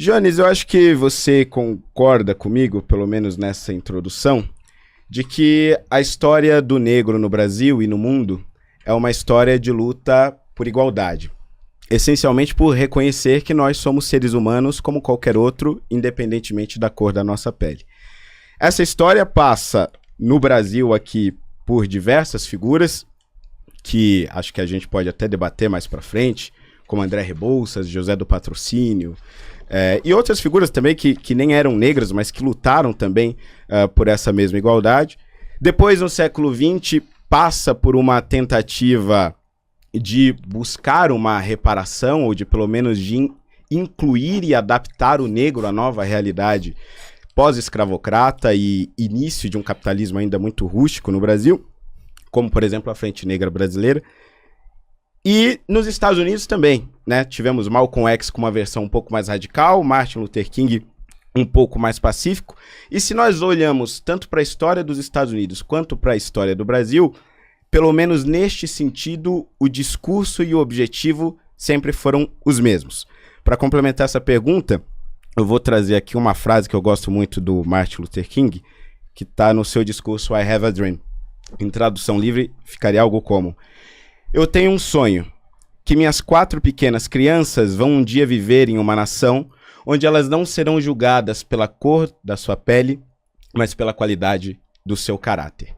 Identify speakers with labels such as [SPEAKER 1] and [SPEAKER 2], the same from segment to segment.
[SPEAKER 1] Jones, eu acho que você concorda comigo, pelo menos nessa introdução, de que a história do negro no Brasil e no mundo é uma história de luta por igualdade. Essencialmente por reconhecer que nós somos seres humanos como qualquer outro, independentemente da cor da nossa pele. Essa história passa no Brasil aqui por diversas figuras, que acho que a gente pode até debater mais pra frente, como André Rebouças, José do Patrocínio, e outras figuras também que nem eram negras, mas que lutaram também por essa mesma igualdade. Depois, no século XX, passa por uma tentativa de buscar uma reparação, ou de pelo menos de incluir e adaptar o negro à nova realidade pós-escravocrata e início de um capitalismo ainda muito rústico no Brasil, como, por exemplo, a Frente Negra Brasileira. E nos Estados Unidos também, né? Tivemos Malcolm X com uma versão um pouco mais radical, Martin Luther King um pouco mais pacífico. E se nós olhamos tanto para a história dos Estados Unidos quanto para a história do Brasil, pelo menos neste sentido, o discurso e o objetivo sempre foram os mesmos. Para complementar essa pergunta, eu vou trazer aqui uma frase que eu gosto muito do Martin Luther King, que está no seu discurso I Have a Dream. Em tradução livre, ficaria algo como: eu tenho um sonho, que minhas 4 pequenas crianças vão um dia viver em uma nação onde elas não serão julgadas pela cor da sua pele, mas pela qualidade do seu caráter.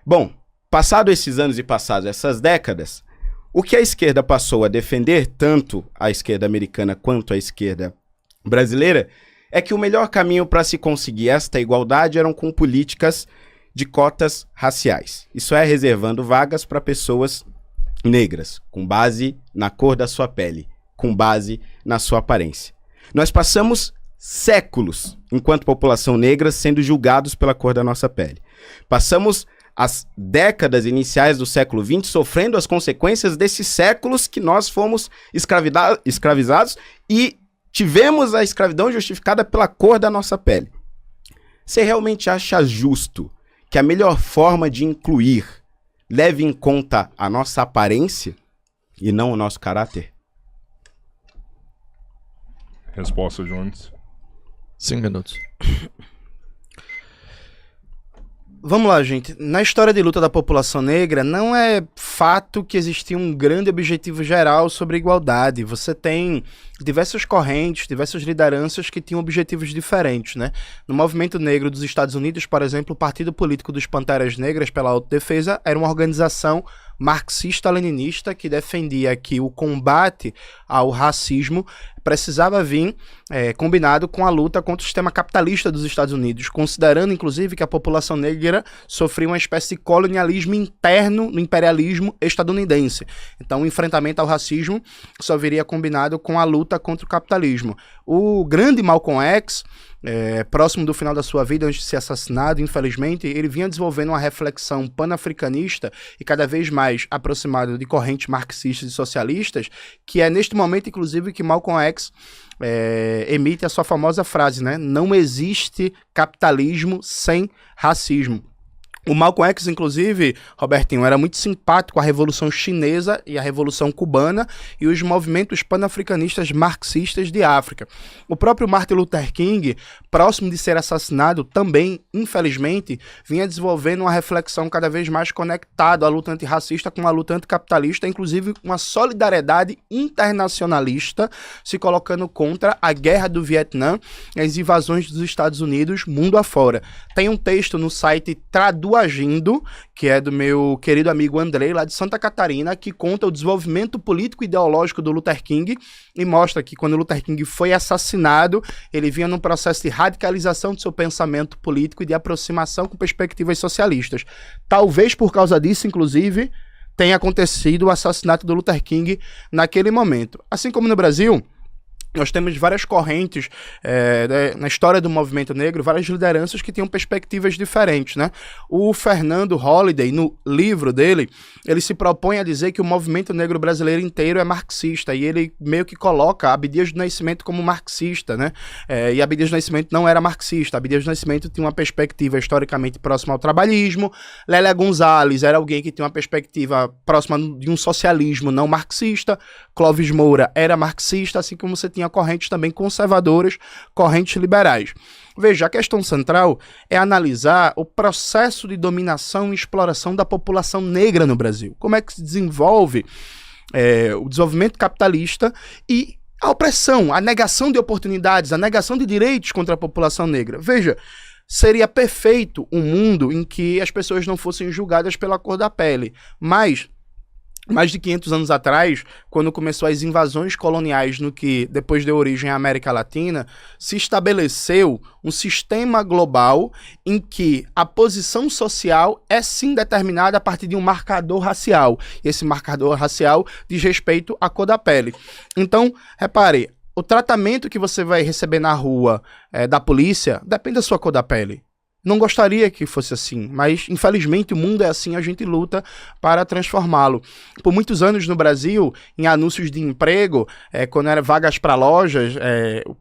[SPEAKER 1] Bom, passado esses anos e passados essas décadas, o que a esquerda passou a defender, tanto a esquerda americana quanto a esquerda brasileira, é que o melhor caminho para se conseguir esta igualdade eram com políticas de cotas raciais. Isso é, reservando vagas para pessoas negras, com base na cor da sua pele, com base na sua aparência. Nós passamos séculos, enquanto população negra, sendo julgados pela cor da nossa pele. Passamos as décadas iniciais do século XX sofrendo as consequências desses séculos que nós fomos escravizados e tivemos a escravidão justificada pela cor da nossa pele. Você realmente acha justo que a melhor forma de incluir leve em conta a nossa aparência e não o nosso caráter?
[SPEAKER 2] Resposta, Jones.
[SPEAKER 3] 5 minutos.
[SPEAKER 4] Vamos lá, gente. Na história de luta da população negra, não é fato que existia um grande objetivo geral sobre a igualdade. Você tem diversas correntes, diversas lideranças que tinham objetivos diferentes, né? No movimento negro dos Estados Unidos, por exemplo, o Partido Político dos Panteras Negras pela Autodefesa era uma organização marxista-leninista que defendia que o combate ao racismo precisava vir combinado com a luta contra o sistema capitalista dos Estados Unidos, considerando, inclusive, que a população negra sofria uma espécie de colonialismo interno no imperialismo estadunidense. Então, o enfrentamento ao racismo só viria combinado com a luta contra o capitalismo. O grande Malcolm X, próximo do final da sua vida, antes de ser assassinado, infelizmente, ele vinha desenvolvendo uma reflexão panafricanista e cada vez mais aproximado de correntes marxistas e socialistas, que é neste momento, inclusive, que Malcolm X emite a sua famosa frase, né? Não existe capitalismo sem racismo. O Malcolm X, inclusive, Robertinho, era muito simpático com a Revolução Chinesa e a Revolução Cubana e os movimentos panafricanistas marxistas de África. O próprio Martin Luther King, próximo de ser assassinado, também, infelizmente, vinha desenvolvendo uma reflexão cada vez mais conectada à luta antirracista com a luta anticapitalista, inclusive uma solidariedade internacionalista se colocando contra a guerra do Vietnã e as invasões dos Estados Unidos mundo afora. Tem um texto no site Traduagindo, que é do meu querido amigo Andrei, lá de Santa Catarina, que conta o desenvolvimento político e ideológico do Luther King e mostra que quando o Luther King foi assassinado, ele vinha num processo de radicalização do seu pensamento político e de aproximação com perspectivas socialistas. Talvez por causa disso, inclusive, tenha acontecido o assassinato do Luther King naquele momento. Assim como no Brasil, nós temos várias correntes na história do movimento negro, várias lideranças que tinham perspectivas diferentes, né? O Fernando Holliday, no livro dele, ele se propõe a dizer que o movimento negro brasileiro inteiro é marxista, e ele meio que coloca Abdias do Nascimento como marxista, né? E Abdias do Nascimento não era marxista. Abdias do Nascimento tinha uma perspectiva historicamente próxima ao trabalhismo. Lélia Gonzalez era alguém que tinha uma perspectiva próxima de um socialismo não marxista. Clóvis Moura era marxista, assim como você tinha tinha correntes também conservadoras, correntes liberais. Veja, a questão central é analisar o processo de dominação e exploração da população negra no Brasil. Como é que se desenvolve o desenvolvimento capitalista e a opressão, a negação de oportunidades, a negação de direitos contra a população negra. Veja, seria perfeito um mundo em que as pessoas não fossem julgadas pela cor da pele, mas mais de 500 anos atrás, quando começou as invasões coloniais no que depois deu origem à América Latina, se estabeleceu um sistema global em que a posição social é sim determinada a partir de um marcador racial. E esse marcador racial diz respeito à cor da pele. Então, repare, o tratamento que você vai receber na rua da polícia depende da sua cor da pele. Não gostaria que fosse assim, mas infelizmente o mundo é assim, a gente luta para transformá-lo. Por muitos anos no Brasil, em anúncios de emprego, quando era vagas para lojas,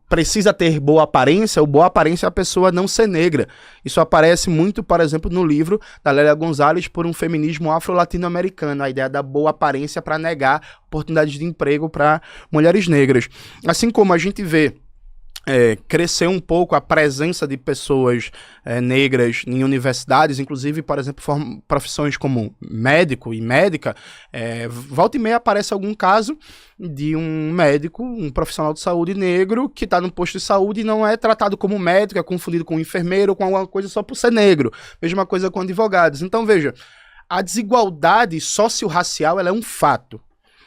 [SPEAKER 4] precisa ter boa aparência, ou boa aparência é a pessoa não ser negra. Isso aparece muito, por exemplo, no livro da Lélia Gonzalez, Por um Feminismo Afro-Latino-Americano, a ideia da boa aparência para negar oportunidades de emprego para mulheres negras. Assim como a gente vê cresceu um pouco a presença de pessoas negras em universidades, inclusive, por exemplo, profissões como médico e médica, volta e meia aparece algum caso de um médico, um profissional de saúde negro, que está no posto de saúde e não é tratado como médico, é confundido com um enfermeiro ou com alguma coisa só por ser negro. Mesma coisa com advogados. Então, veja, a desigualdade socio-racial ela é um fato.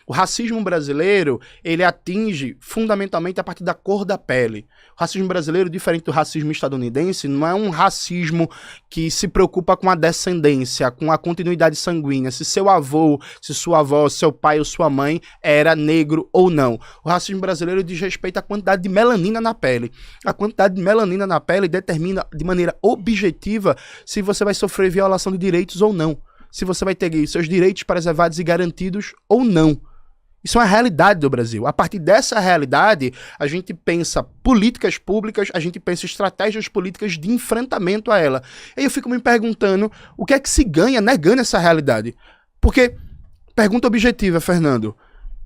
[SPEAKER 4] O racismo brasileiro, ele atinge fundamentalmente a partir da cor da pele. O racismo brasileiro, diferente do racismo estadunidense, não é um racismo que se preocupa com a descendência, com a continuidade sanguínea, se seu avô, se sua avó, seu pai ou sua mãe era negro ou não. O racismo brasileiro diz respeito à quantidade de melanina na pele. A quantidade de melanina na pele determina de maneira objetiva se você vai sofrer violação de direitos ou não. Se você vai ter seus direitos preservados e garantidos ou não. Isso é uma realidade do Brasil. A partir dessa realidade, a gente pensa políticas públicas, a gente pensa estratégias políticas de enfrentamento a ela. E eu fico me perguntando o que é que se ganha negando essa realidade. Porque, pergunta objetiva, Fernando,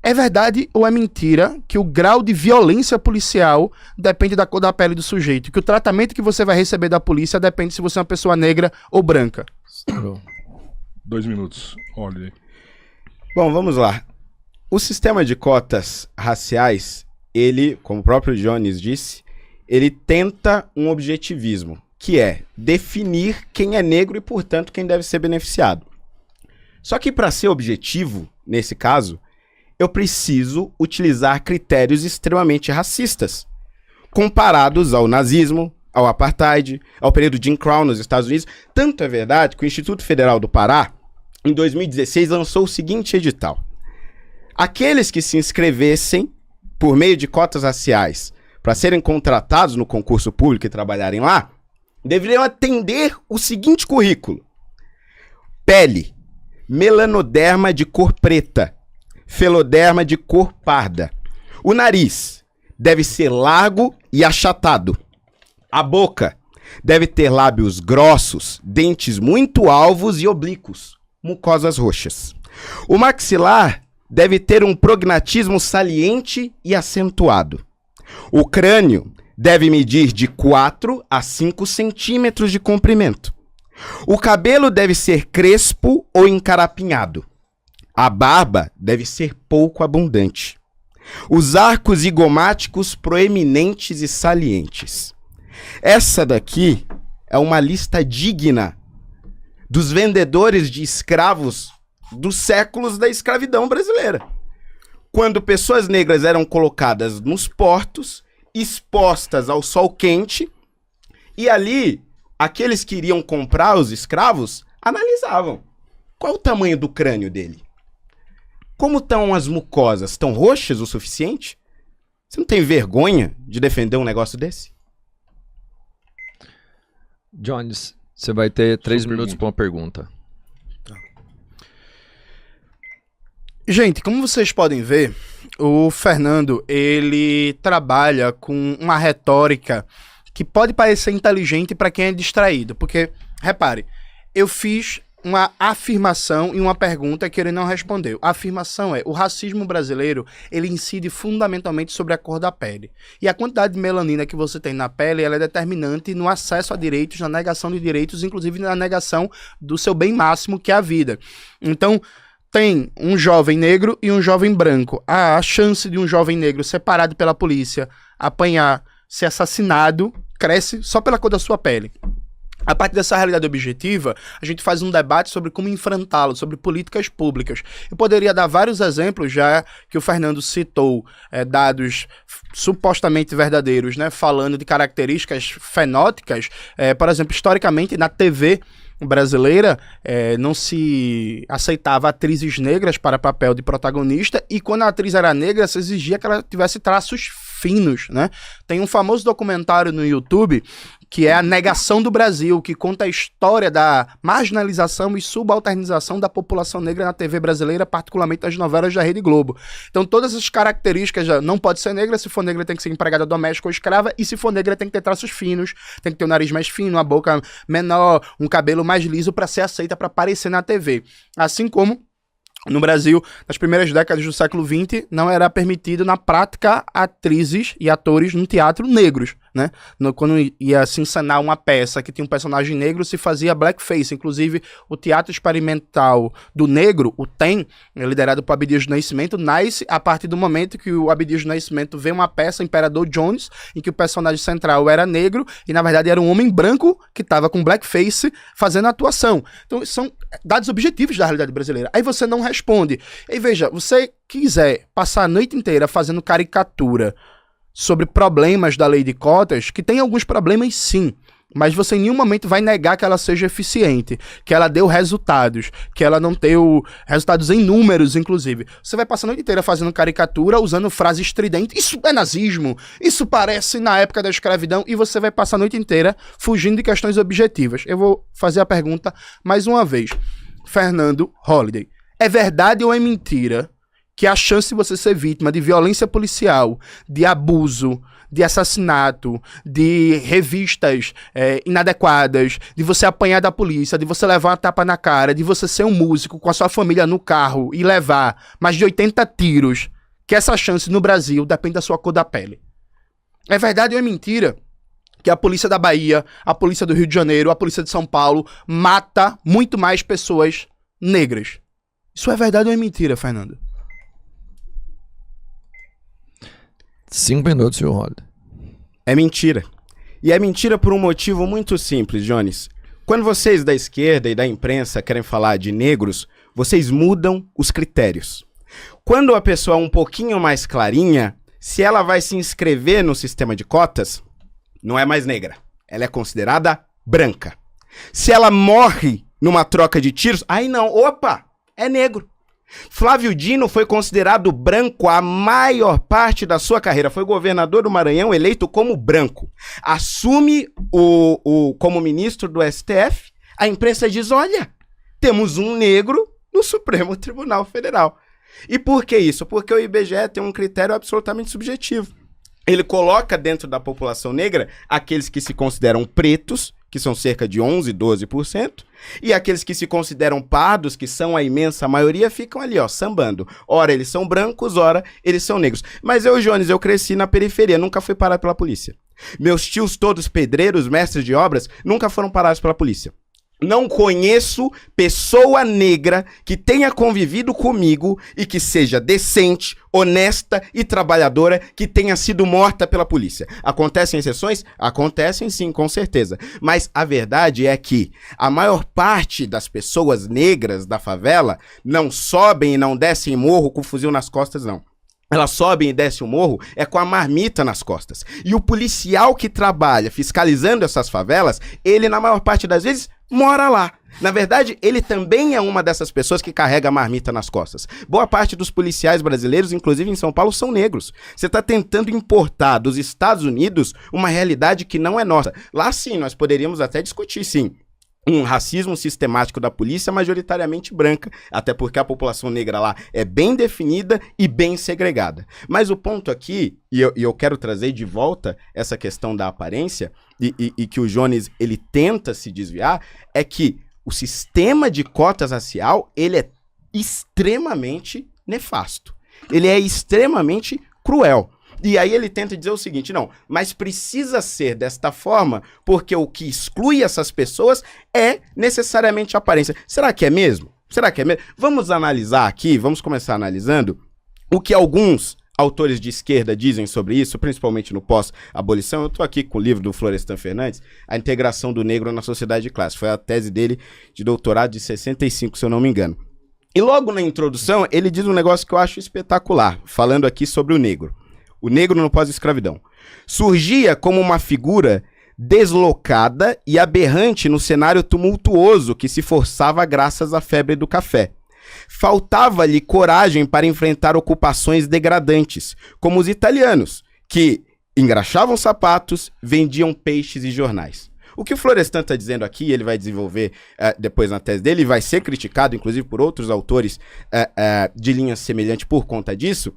[SPEAKER 4] é verdade ou é mentira que o grau de violência policial depende da cor da pele do sujeito? Que o tratamento que você vai receber da polícia depende se você é uma pessoa negra ou branca?
[SPEAKER 2] 2 minutos, olha aí.
[SPEAKER 1] Bom, vamos lá. O sistema de cotas raciais, ele, como o próprio Jones disse, ele tenta um objetivismo, que é definir quem é negro e, portanto, quem deve ser beneficiado. Só que para ser objetivo, nesse caso, eu preciso utilizar critérios extremamente racistas, comparados ao nazismo, ao apartheid, ao período Jim Crow nos Estados Unidos. Tanto é verdade que o Instituto Federal do Pará, em 2016, lançou o seguinte edital. Aqueles que se inscrevessem por meio de cotas raciais para serem contratados no concurso público e trabalharem lá, deveriam atender o seguinte currículo: pele, melanoderma de cor preta, feloderma de cor parda. O nariz deve ser largo e achatado. A boca deve ter lábios grossos, dentes muito alvos e oblíquos, mucosas roxas. O maxilar deve ter um prognatismo saliente e acentuado. O crânio deve medir de 4 a 5 centímetros de comprimento. O cabelo deve ser crespo ou encarapinhado. A barba deve ser pouco abundante. Os arcos zigomáticos proeminentes e salientes. Essa daqui é uma lista digna dos vendedores de escravos dos séculos da escravidão brasileira. Quando pessoas negras eram colocadas nos portos, expostas ao sol quente, e ali, aqueles que iriam comprar os escravos analisavam qual o tamanho do crânio dele. Como estão as mucosas? Estão roxas o suficiente? Você não tem vergonha de defender um negócio desse?
[SPEAKER 3] Jones, você vai ter 3 minutos para uma pergunta.
[SPEAKER 4] Gente, como vocês podem ver, o Fernando, ele trabalha com uma retórica que pode parecer inteligente para quem é distraído. Porque, repare, eu fiz uma afirmação e uma pergunta que ele não respondeu. A afirmação é: o racismo brasileiro, ele incide fundamentalmente sobre a cor da pele. E a quantidade de melanina que você tem na pele, ela é determinante no acesso a direitos, na negação de direitos, inclusive na negação do seu bem máximo, que é a vida. Então, tem um jovem negro e um jovem branco. A chance de um jovem negro separado pela polícia, apanhar, ser assassinado, cresce só pela cor da sua pele. A partir dessa realidade objetiva, a gente faz um debate sobre como enfrentá-lo, sobre políticas públicas. Eu poderia dar vários exemplos, já que o Fernando citou dados supostamente verdadeiros, né, falando de características fenóticas. Por exemplo, historicamente, na TV brasileira, não se aceitava atrizes negras para papel de protagonista, e quando a atriz era negra, se exigia que ela tivesse traços finos, né? Tem um famoso documentário no YouTube que é A Negação do Brasil, que conta a história da marginalização e subalternização da população negra na TV brasileira, particularmente nas novelas da Rede Globo. Então todas as características, já não pode ser negra, se for negra tem que ser empregada doméstica ou escrava, e se for negra tem que ter traços finos, tem que ter o nariz mais fino, a boca menor, um cabelo mais liso para ser aceita, para aparecer na TV. Assim como no Brasil, nas primeiras décadas do século XX, não era permitido na prática atrizes e atores no teatro negros, né? Quando ia se encenar uma peça que tinha um personagem negro, se fazia blackface. Inclusive, o Teatro Experimental do Negro, o TEM, liderado por Abdias do Nascimento, nasce a partir do momento que o Abdias do Nascimento vê uma peça, Imperador Jones, em que o personagem central era negro e, na verdade, era um homem branco que estava com blackface fazendo a atuação. Então, são dados objetivos da realidade brasileira. Aí você não responde. E veja, você quiser passar a noite inteira fazendo caricatura sobre problemas da lei de cotas, que tem alguns problemas sim, mas você em nenhum momento vai negar que ela seja eficiente, que ela deu resultados, que ela não deu resultados em números, inclusive. Você vai passar a noite inteira fazendo caricatura, usando frases estridentes, isso é nazismo, isso parece na época da escravidão, e você vai passar a noite inteira fugindo de questões objetivas. Eu vou fazer a pergunta mais uma vez. Fernando Holliday, é verdade ou é mentira que a chance de você ser vítima de violência policial, de abuso, de assassinato, de revistas inadequadas, de você apanhar da polícia, de você levar uma tapa na cara, de você ser um músico com a sua família no carro e levar mais de 80 tiros, que essa chance no Brasil depende da sua cor da pele? É verdade ou é mentira que a polícia da Bahia, a polícia do Rio de Janeiro, a polícia de São Paulo mata muito mais pessoas negras? Isso é verdade ou é mentira, Fernando?
[SPEAKER 3] 5 minutos, senhor Holliday.
[SPEAKER 1] É mentira. E é mentira por um motivo muito simples, Jones. Quando vocês da esquerda e da imprensa querem falar de negros, vocês mudam os critérios. Quando a pessoa é um pouquinho mais clarinha, se ela vai se inscrever no sistema de cotas, não é mais negra. Ela é considerada branca. Se ela morre numa troca de tiros, aí não, opa, é negro. Flávio Dino foi considerado branco a maior parte da sua carreira. Foi governador do Maranhão, eleito como branco. Assume como ministro do STF. A imprensa diz, olha, temos um negro no Supremo Tribunal Federal. E por que isso? Porque o IBGE tem um critério absolutamente subjetivo. Ele coloca dentro da população negra aqueles que se consideram pretos, que são cerca de 11, 12%, e aqueles que se consideram pardos, que são a imensa maioria, ficam ali, ó, sambando. Ora eles são brancos, ora eles são negros. Mas eu, Jones, eu cresci na periferia, nunca fui parado pela polícia. Meus tios todos pedreiros, mestres de obras, nunca foram parados pela polícia. Não conheço pessoa negra que tenha convivido comigo e que seja decente, honesta e trabalhadora que tenha sido morta pela polícia. Acontecem exceções? Acontecem sim, com certeza. Mas a verdade é que a maior parte das pessoas negras da favela não sobem e não descem morro com o fuzil nas costas, não. Elas sobem e descem o morro com a marmita nas costas. E o policial que trabalha fiscalizando essas favelas, ele na maior parte das vezes mora lá. Na verdade, ele também é uma dessas pessoas que carrega a marmita nas costas. Boa parte dos policiais brasileiros, inclusive em São Paulo, são negros. Você está tentando importar dos Estados Unidos uma realidade que não é nossa. Lá sim, nós poderíamos até discutir, sim, um racismo sistemático da polícia majoritariamente branca, até porque a população negra lá é bem definida e bem segregada. Mas o ponto aqui, e eu quero trazer de volta essa questão da aparência, e que o Jones ele tenta se desviar, é que o sistema de cotas racial, ele é extremamente nefasto. Ele é extremamente cruel. E aí ele tenta dizer o seguinte, não, mas precisa ser desta forma, porque o que exclui essas pessoas é necessariamente a aparência. Será que é mesmo? Será que é mesmo? Vamos analisar aqui, vamos começar analisando o que alguns autores de esquerda dizem sobre isso, principalmente no pós-abolição. Eu estou aqui com o livro do Florestan Fernandes, A Integração do Negro na Sociedade de Classe. Foi a tese dele de doutorado de 65, se eu não me engano. E logo na introdução, ele diz um negócio que eu acho espetacular, falando aqui sobre o negro. O negro no pós-escravidão. Surgia como uma figura deslocada e aberrante no cenário tumultuoso que se forçava graças à febre do café. Faltava-lhe coragem para enfrentar ocupações degradantes, como os italianos, que engraxavam sapatos, vendiam peixes e jornais. O que o Florestan está dizendo aqui, ele vai desenvolver depois na tese dele, e vai ser criticado, inclusive, por outros autores de linha semelhante por conta disso,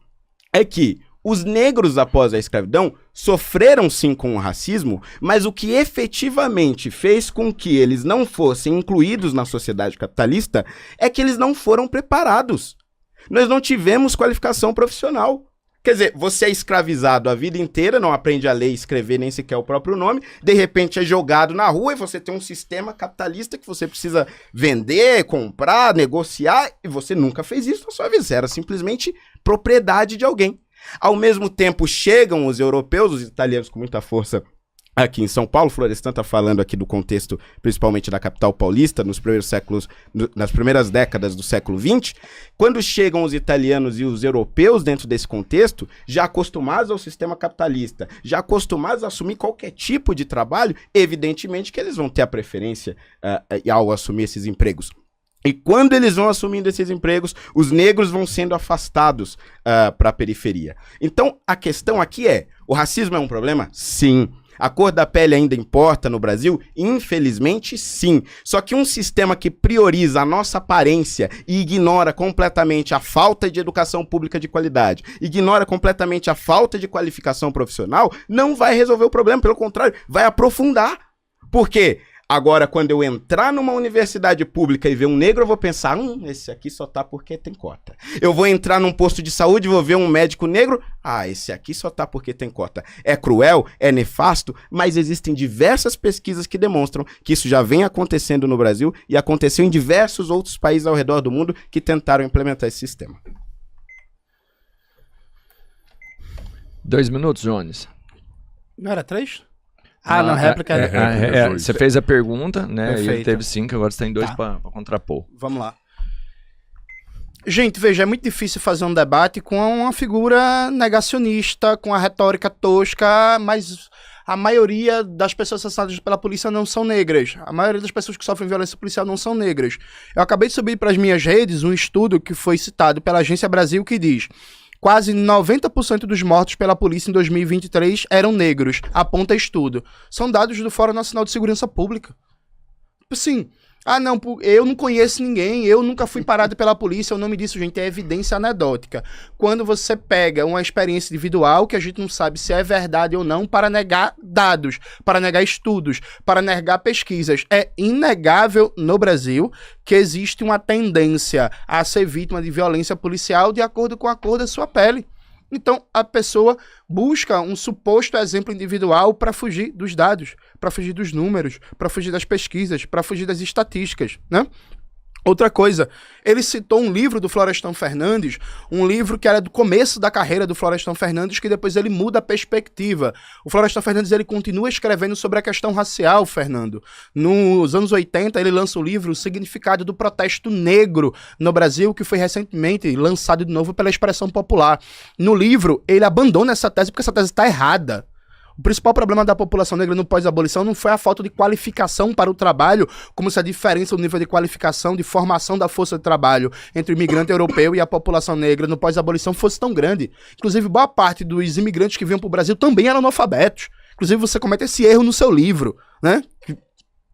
[SPEAKER 1] é que os negros após a escravidão sofreram sim com o racismo, mas o que efetivamente fez com que eles não fossem incluídos na sociedade capitalista é que eles não foram preparados. Nós não tivemos qualificação profissional. Quer dizer, você é escravizado a vida inteira, não aprende a ler e escrever nem sequer o próprio nome, de repente é jogado na rua e você tem um sistema capitalista que você precisa vender, comprar, negociar, e você nunca fez isso na sua vida, você era simplesmente propriedade de alguém. Ao mesmo tempo, chegam os europeus, os italianos com muita força aqui em São Paulo. Florestan está falando aqui do contexto, principalmente da capital paulista, nos primeiros séculos, nas primeiras décadas do século XX. Quando chegam os italianos e os europeus dentro desse contexto, já acostumados ao sistema capitalista, já acostumados a assumir qualquer tipo de trabalho, evidentemente que eles vão ter a preferência ao assumir esses empregos. E quando eles vão assumindo esses empregos, os negros vão sendo afastados para a periferia. Então, a questão aqui é, o racismo é um problema? Sim. A cor da pele ainda importa no Brasil? Infelizmente, sim. Só que um sistema que prioriza a nossa aparência e ignora completamente a falta de educação pública de qualidade, ignora completamente a falta de qualificação profissional, não vai resolver o problema. Pelo contrário, vai aprofundar. Por quê? Agora, quando eu entrar numa universidade pública e ver um negro, eu vou pensar, esse aqui só tá porque tem cota. Eu vou entrar num posto de saúde e vou ver um médico negro, esse aqui só tá porque tem cota. É cruel, é nefasto, mas existem diversas pesquisas que demonstram que isso já vem acontecendo no Brasil e aconteceu em diversos outros países ao redor do mundo que tentaram implementar esse sistema.
[SPEAKER 3] 2 minutos, Jones.
[SPEAKER 4] Não era 3? Na réplica...
[SPEAKER 3] Você fez a pergunta, né?
[SPEAKER 4] Perfeito.
[SPEAKER 3] E ele teve 5, agora você tem 2 para contrapor.
[SPEAKER 4] Vamos lá. Gente, veja, é muito difícil fazer um debate com uma figura negacionista, com a retórica tosca, mas a maioria das pessoas assassinadas pela polícia não são negras. A maioria das pessoas que sofrem violência policial não são negras. Eu acabei de subir para as minhas redes um estudo que foi citado pela Agência Brasil que diz: quase 90% dos mortos pela polícia em 2023 eram negros, aponta estudo. São dados do Fórum Nacional de Segurança Pública. Assim, não, eu não conheço ninguém, eu nunca fui parado pela polícia, o nome disso, gente, é evidência anedótica. Quando você pega uma experiência individual, que a gente não sabe se é verdade ou não, para negar dados, para negar estudos, para negar pesquisas, é inegável no Brasil que existe uma tendência a ser vítima de violência policial de acordo com a cor da sua pele. Então, a pessoa busca um suposto exemplo individual para fugir dos dados, para fugir dos números, para fugir das pesquisas, para fugir das estatísticas, né? Outra coisa, ele citou um livro do Florestan Fernandes, um livro que era do começo da carreira do Florestan Fernandes, que depois ele muda a perspectiva. O Florestan Fernandes, ele continua escrevendo sobre a questão racial, Fernando. Nos anos 80, ele lança o livro O Significado do Protesto Negro no Brasil, que foi recentemente lançado de novo pela Expressão Popular. No livro, ele abandona essa tese porque essa tese está errada. O principal problema da população negra no pós-abolição não foi a falta de qualificação para o trabalho, como se a diferença no nível de qualificação, de formação da força de trabalho entre o imigrante europeu e a população negra no pós-abolição fosse tão grande. Inclusive, boa parte dos imigrantes que vinham para o Brasil também eram analfabetos. Inclusive, você comete esse erro no seu livro, né?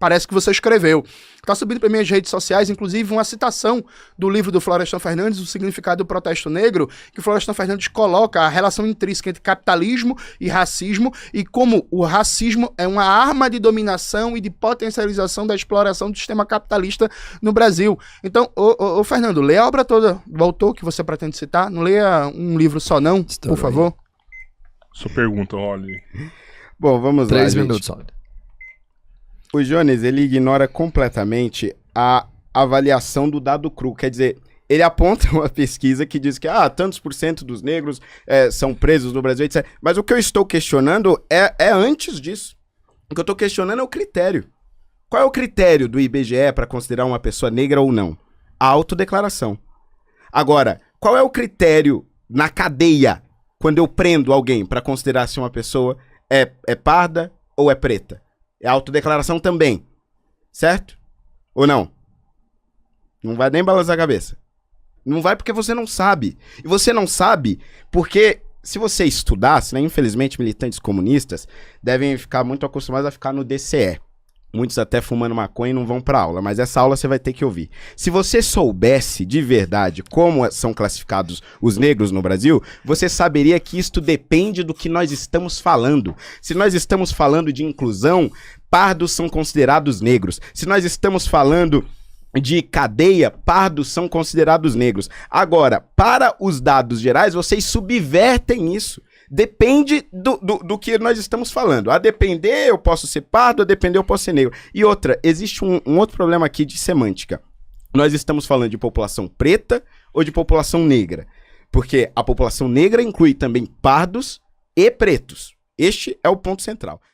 [SPEAKER 4] parece que você escreveu. Tá subindo para minhas redes sociais, inclusive, uma citação do livro do Florestan Fernandes, O Significado do Protesto Negro, que o Florestan Fernandes coloca a relação intrínseca entre capitalismo e racismo, e como o racismo é uma arma de dominação e de potencialização da exploração do sistema capitalista no Brasil. Então, ô Fernando, leia a obra toda do autor que você pretende citar, não leia um livro só não, por favor.
[SPEAKER 2] Sua pergunta, olha.
[SPEAKER 1] Bom, vamos lá,
[SPEAKER 3] 3
[SPEAKER 1] gente.
[SPEAKER 3] minutos, olha.
[SPEAKER 1] O Jones, ele ignora completamente a avaliação do dado cru. Quer dizer, ele aponta uma pesquisa que diz que tantos por cento dos negros são presos no Brasil, etc. Mas o que eu estou questionando é antes disso. O que eu estou questionando é o critério. Qual é o critério do IBGE para considerar uma pessoa negra ou não? A autodeclaração. Agora, qual é o critério na cadeia quando eu prendo alguém para considerar se uma pessoa é parda ou é preta? É autodeclaração também, certo? Ou não? Não vai nem balançar a cabeça. Não vai porque você não sabe. E você não sabe porque, se você estudasse, né, infelizmente militantes comunistas devem ficar muito acostumados a ficar no DCE. Muitos até fumando maconha e não vão pra aula, mas essa aula você vai ter que ouvir. Se você soubesse de verdade como são classificados os negros no Brasil, você saberia que isto depende do que nós estamos falando. Se nós estamos falando de inclusão, pardos são considerados negros. Se nós estamos falando de cadeia, pardos são considerados negros. Agora, para os dados gerais, vocês subvertem isso. Depende do que nós estamos falando. A depender, eu posso ser pardo, a depender, eu posso ser negro. E outra, existe um outro problema aqui de semântica. Nós estamos falando de população preta ou de população negra? Porque a população negra inclui também pardos e pretos. Este é o ponto central.